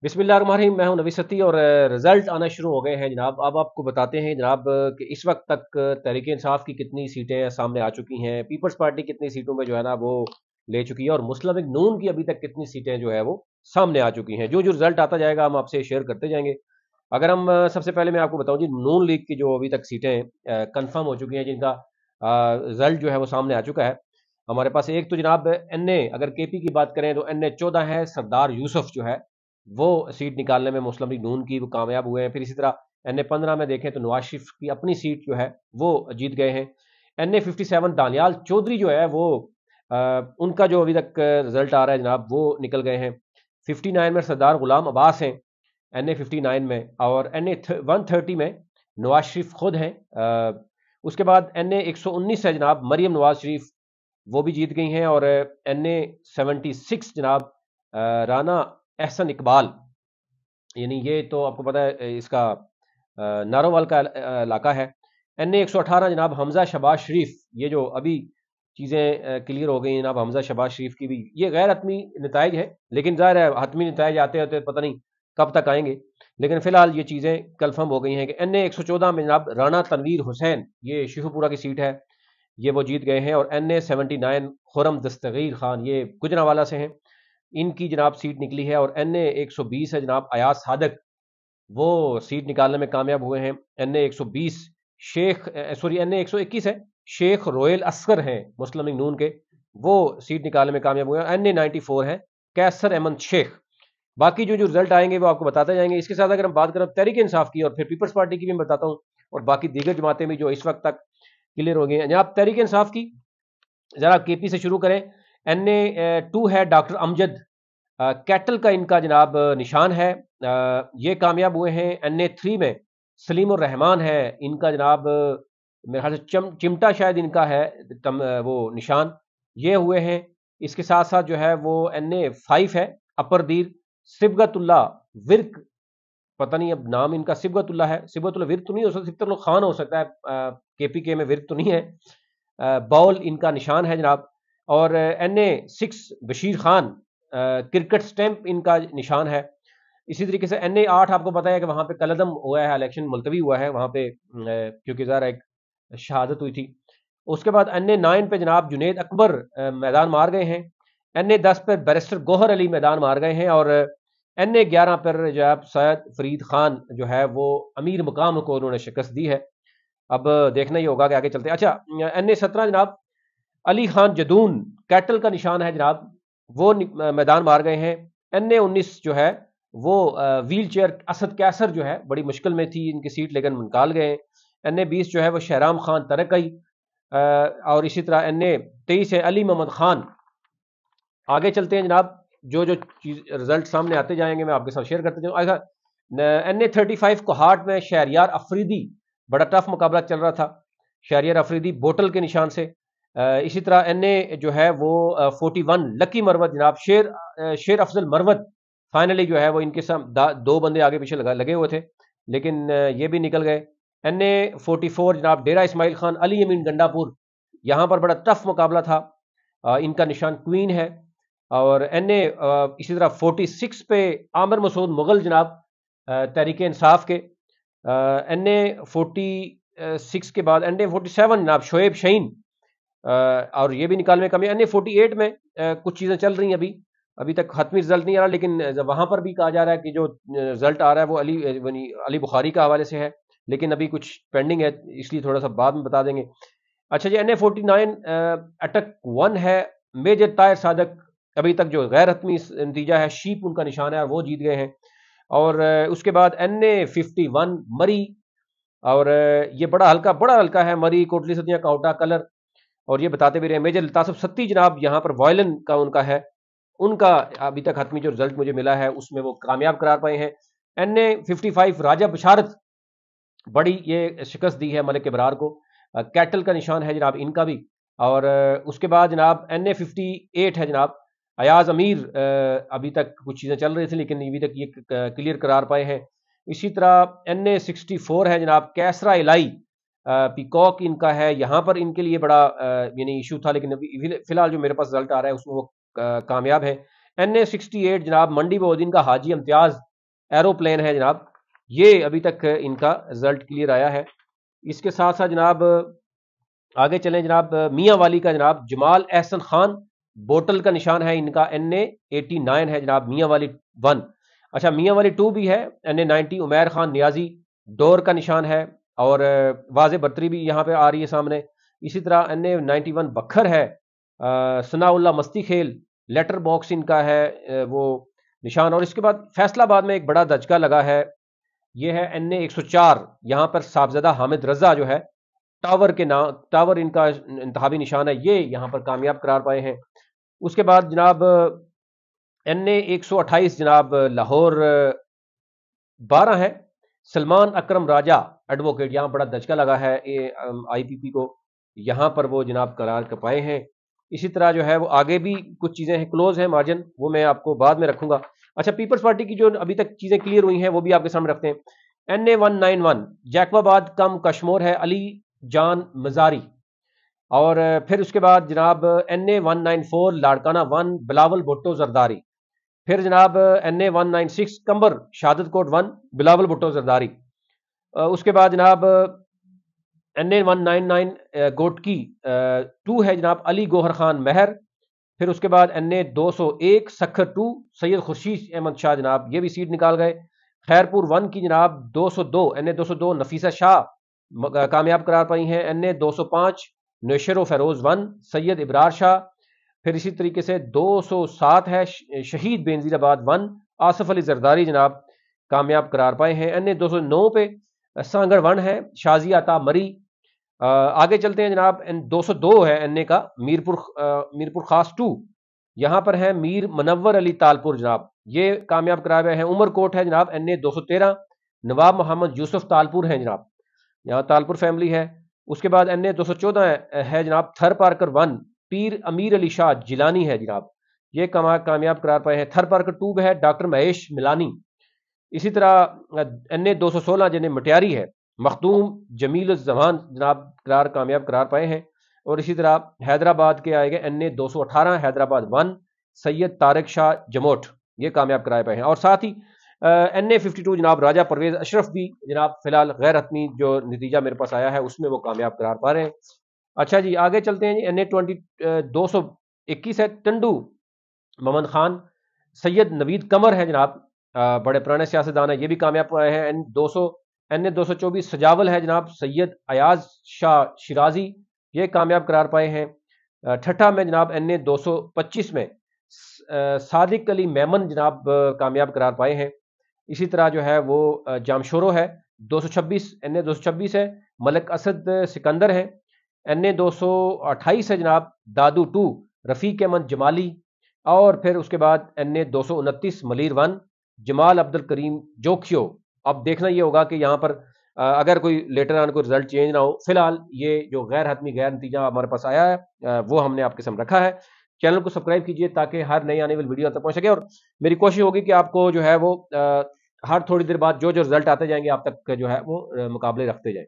बिस्मिल्लाहिर्रहमानिर्रहीम। मैं हूं नवी सती और रिजल्ट आना शुरू हो गए हैं जनाब। अब आपको बताते हैं जनाब कि इस वक्त तक तहरीक इंसाफ की कितनी सीटें सामने आ चुकी हैं, पीपल्स पार्टी कितनी सीटों में जो है ना वो ले चुकी है, और मुस्लिम लीग नून की अभी तक कितनी सीटें जो है वो सामने आ चुकी हैं। जो जो रिजल्ट आता जाएगा हम आपसे शेयर करते जाएंगे। अगर हम सबसे पहले मैं आपको बताऊं जी, नून लीग की जो अभी तक सीटें कंफर्म हो चुकी हैं, जिनका रिजल्ट जो है वो सामने आ चुका है हमारे पास। एक तो जनाब एन ए, अगर के पी की बात करें तो एन ए 14 है, सरदार यूसुफ जो है वो सीट निकालने में मुस्लिम लीग नून की वो कामयाब हुए हैं। फिर इसी तरह एन ए 15 में देखें तो नवाज शरीफ की अपनी सीट जो है वो जीत गए हैं। एन ए 57 दानियाल चौधरी जो है वो उनका जो अभी तक रिजल्ट आ रहा है जनाब वो निकल गए हैं। 59 में सरदार गुलाम अब्बास हैं एन ए 59 में, और एन ए 130 में नवाज शरीफ खुद हैं। उसके बाद एन ए 119 है जनाब, मरियम नवाज शरीफ, वो भी जीत गई हैं। और एन ए 76 जनाब राना एहसन इकबाल, यानी ये तो आपको पता है इसका नारोवाल का इलाका है। एन ए 118 जनाब हमजा शहबाज शरीफ, ये जो अभी चीज़ें क्लियर हो गई हैं जनाब हमजा शहबाज शरीफ की भी, ये गैर हतमी नतज है, लेकिन ज़ाहिर है हतमी नतज आते होते पता नहीं कब तक आएंगे, लेकिन फिलहाल ये चीज़ें कन्फर्म हो गई हैं कि एन ए 114 में जनाब राना तनवीर हुसैन, ये शिखुपुरा की सीट है, ये वो जीत गए हैं। और एन ए 79 खुरम दस्तगीर खान, ये गुजरांवाला से हैं, इनकी जनाब सीट निकली है। और एन ए 120 है जनाब अयाज सादक, वो सीट निकालने में कामयाब हुए हैं। N A 120 Sheikh sorry N A 121 है, शेख रोयल असगर हैं मुस्लिम लीग नून के, वो सीट निकालने में कामयाब हुए हैं। एन ए 94 है कैसर अहमद शेख। बाकी जो जो रिजल्ट आएंगे वो आपको बताते जाएंगे। इसके साथ अगर हम बात करें तहरीक इंसाफ की और फिर पीपल्स पार्टी की भी मैं बताता हूँ, और बाकी दीगर जमातें भी जो इस वक्त तक क्लियर हो गई हैं। जनाब तहरीक इंसाफ की जरा के पी से शुरू करें। एन ए 2 है डॉक्टर अमजद, कैटल का इनका जनाब निशान है, ये कामयाब हुए हैं। एन ए 3 में सलीम उर रहमान है इनका जनाब, मेरे ख्याल से चिमटा शायद इनका है वो निशान, ये हुए हैं। इसके साथ साथ जो है वो एन ए 5 है अपर दीर सिबगतुल्ला विर्क, पता नहीं अब नाम इनका सिबगतुल्ला है, सिबगतुल्ला विर्क तो नहीं हो सकता, सिबतुल्ला खान हो सकता है, के पी के में विर्क तो नहीं है। बॉल इनका निशान है जनाब। और N A 6 Bashir Khan, cricket stump इनका निशान है। इसी तरीके से एन ए 8 आपको पता है कि वहां पे कलदम हुआ है, इलेक्शन मुलतवी हुआ है वहां पे, क्योंकि ज़रा एक शहादत हुई थी। उसके बाद एन ए 9 पे जनाब जुनेद अकबर मैदान मार गए हैं। एन ए 10 पर बैरिस्टर गौहर अली मैदान मार गए हैं। और एन ए 11 पर जनाब सैयद फरीद खान जो है वो अमीर मुकाम को उन्होंने शिकस्त दी है। अब देखना ही होगा कि आगे चलते हैं। अच्छा, एन ए 17 जनाब अली खान जदून, कैटल का निशान है जनाब, वो मैदान मार गए हैं। एन ए 19 जो है वो व्हील चेयर असद कैसर जो है बड़ी मुश्किल में थी इनकी सीट, लेकिन निकाल गए। एन ए 20 जो है वो शहराम खान तरकई, और इसी तरह एन ए 23 है अली मोहम्मद खान। आगे चलते हैं जनाब, जो जो चीज रिजल्ट सामने आते जाएंगे मैं आपके साथ शेयर करते जाऊँ। ऐसा एन ए 35 कोहाट में शहरियार अफरीदी, बड़ा टफ मुकाबला चल रहा था, शहरियार अफरीदी बोटल के निशान से। इसी तरह एन ए जो है वो 41 लकी मरवत जनाब, शेर अफजल मरवत फाइनली जो है वो इनके साथ दो बंदे आगे पीछे लगे हुए थे, लेकिन ये भी निकल गए। एन ए 44 जनाब डेरा इस्माइल खान अली अमीन गंडापुर, यहाँ पर बड़ा टफ मुकाबला था, इनका निशान क्वीन है। और एन ए इसी तरह 46 पे आमिर मसूद मुगल जनाब, तहरीक इंसाफ के। एन ए 46 के बाद एन ए 47 जनाब शोएब शहीन, और ये भी निकालने में कमी। एन ए 48 में कुछ चीज़ें चल रही हैं, अभी तक हतमी रिजल्ट नहीं आ रहा, लेकिन वहां पर भी कहा जा रहा है कि जो रिजल्ट आ रहा है वो अली बुखारी का हवाले से है, लेकिन अभी कुछ पेंडिंग है, इसलिए थोड़ा सा बाद में बता देंगे। अच्छा जी, एन ए 49 अटक 1 है मेजर तायर सादक, अभी तक जो गैर हतमी नतीजा है शीप उनका निशान है और वो जीत गए हैं। और उसके बाद एन ए 51 मरी, और ये बड़ा हल्का है मरी कोटली सदियाँ काउटा कलर, और ये बताते भी रहे। मेजर लतासफ सत्ती जनाब यहाँ पर वॉयलन का उनका है, उनका अभी तक हतमी जो रिजल्ट मुझे मिला है उसमें वो कामयाब करार पाए हैं। एन ए 55 राजा बशारत, बड़ी ये शिकस्त दी है मलिक इब्रार को, कैटल का निशान है जनाब इनका भी। और उसके बाद जनाब एन ए 58 है जनाब अयाज अमीर, अभी तक कुछ चीज़ें चल रही थी लेकिन अभी तक ये क्लियर करार पाए हैं। इसी तरह एन ए 64 है जनाब कैसरा इलाई, पीकॉक इनका है, यहाँ पर इनके लिए बड़ा यानी इशू था, लेकिन अभी फिलहाल जो मेरे पास रिजल्ट आ रहा है उसमें वो कामयाब है। एन ए 68 जनाब मंडी बहुद्दीन का हाजी इम्तियाज, ایروپلین ہے جناب، یہ ابھی تک ان کا رزلٹ کلیئر آیا ہے۔ اس کے ساتھ ساتھ جناب آگے چلیں جناب، میاں والی کا جناب جمال احسن خان، بوٹل کا نشان ہے ان کا NA89 ہے جناب، میاں والی 1۔ اچھا میاں والی 2 بھی ہے، NA90 عمیر خان نیازی، ڈور کا نشان ہے، اور واضح برتری بھی یہاں پہ آ رہی ہے سامنے۔ اسی طرح NA91 بکھر ہے، ثناء اللہ مستی خیل، لیٹر باکس ان کا ہے وہ نشان۔ اور اس کے بعد فیصلہ آباد میں ایک بڑا دھچکا لگا ہے، یہ ہے NA104، یہاں پر صاحبزادہ حامد رضا جو ہے ٹاور کے نام، ٹاور ان کا انتخابی نشان ہے، یہ یہاں پر کامیاب قرار پائے ہیں۔ اس کے بعد جناب NA128 جناب لاہور 12 ہے، سلمان اکرم راجہ ایڈوکیٹ، یہاں بڑا دھچکا لگا ہے IPP کو، یہاں پر وہ جناب قرار پائے ہیں۔ اسی طرح جو ہے وہ آگے بھی کچھ چیزیں ہیں، کلوز ہیں مارجن، وہ میں آپ کو بعد میں رکھوں گا۔ اچھا پیپلز پارٹی کی جو ابھی تک چیزیں کلیئر ہوئی ہیں وہ بھی آپ کے سامنے رکھتے ہیں۔ NA191 جیکب آباد کم کشمور ہے، علی جان مزاری، اور پھر اس کے بعد جناب NA194 لاڑکانہ 1 بلاول بھٹو زرداری، پھر جناب NA196 کمبر شہادت کوٹ 1 بلاول بھٹو زرداری، اس کے بعد جناب NA199 گوٹکی 2 ہے جناب علی گوہر خان مہر، پھر اس کے بعد NA201 سکھر 2 سید خورشید احمد شاہ جناب، یہ بھی سیٹ نکال گئے۔ خیرپور 1 کی جناب 202 NA202 نفیسہ شاہ کامیاب قرار پائی ہیں۔ NA205 نوشر و فیروز 1 سید ابرار شاہ، پھر اسی طریقے سے 207 ہے شہید بینظیر آباد 1 آصف علی زرداری جناب کامیاب قرار پائے ہیں۔ NA209 پہ سانگڑ 1 ہے شازیہ عطا مری۔ آگے چلتے ہیں جناب 202 ہے NA کا میرپور خاص 2، یہاں پر ہے میر منور علی تالپور جناب، یہ کامیاب قرار پائے ہیں۔ عمر کوٹ ہے جناب NA213 نواب محمد یوسف تالپور ہیں جناب، یہاں تالپور فیملی ہے۔ اس کے بعد NA214 ہے جناب تھر پارکر 1 پیر امیر علی شاہ جیلانی ہے جناب، یہ کامیاب قرار پائے ہیں۔ تھر پارکر 2 ہے ڈاکٹر مہیش ملانی۔ اسی طرح NA216 جنہیں مٹیاری ہے مخدوم جمیل الزمان جناب کامیاب قرار پائے ہیں۔ اور اسی طرح حیدرآباد کے آئے گئے NA218 حیدرآباد 1 سید طارق شاہ جموٹ، یہ کامیاب قرار پائے ہیں۔ اور ساتھ ہی NA52 جناب راجہ پرویز اشرف بھی جناب فی الحال غیر حتمی جو نتیجہ میرے پاس آیا ہے اس میں وہ کامیاب قرار پا رہے ہیں۔ اچھا جی آگے چلتے ہیں جی، NA221 ہے ٹنڈو محمد خان، سید نوید قمر ہے جناب، بڑے پرانے سیاستدان ہیں، یہ بھی کامیاب پائے ہیں۔ NA224 سجاول ہے جناب سید ایاز شاہ شیرازی، یہ کامیاب قرار پائے ہیں۔ ٹھٹھا میں جناب NA225 میں صادق علی میمن جناب کامیاب قرار پائے ہیں۔ اسی طرح جو ہے وہ جامشورو ہے 226 NA226 ہے، ملک اسد سکندر ہے۔ NA228 ہے جناب دادو 2 رفیق احمد جمالی، اور پھر اس کے بعد NA229 ملیر 1 جمال عبد الکریم جوکھیو۔ اب دیکھنا یہ ہوگا کہ یہاں پر اگر کوئی لیٹر آن کوئی رزلٹ چینج نہ ہو، فی الحال یہ جو غیر حتمی غیر نتیجہ ہمارے پاس آیا ہے وہ ہم نے آپ کے سامنے رکھا ہے۔ چینل کو سبسکرائب کیجئے تاکہ ہر نئی آنے والی ویڈیو تک پہنچ سکے، اور میری کوشش ہوگی کہ آپ کو جو ہے وہ ہر تھوڑی دیر بعد جو رزلٹ آتے جائیں گے آپ تک جو ہے وہ مقابلے رکھتے جائیں۔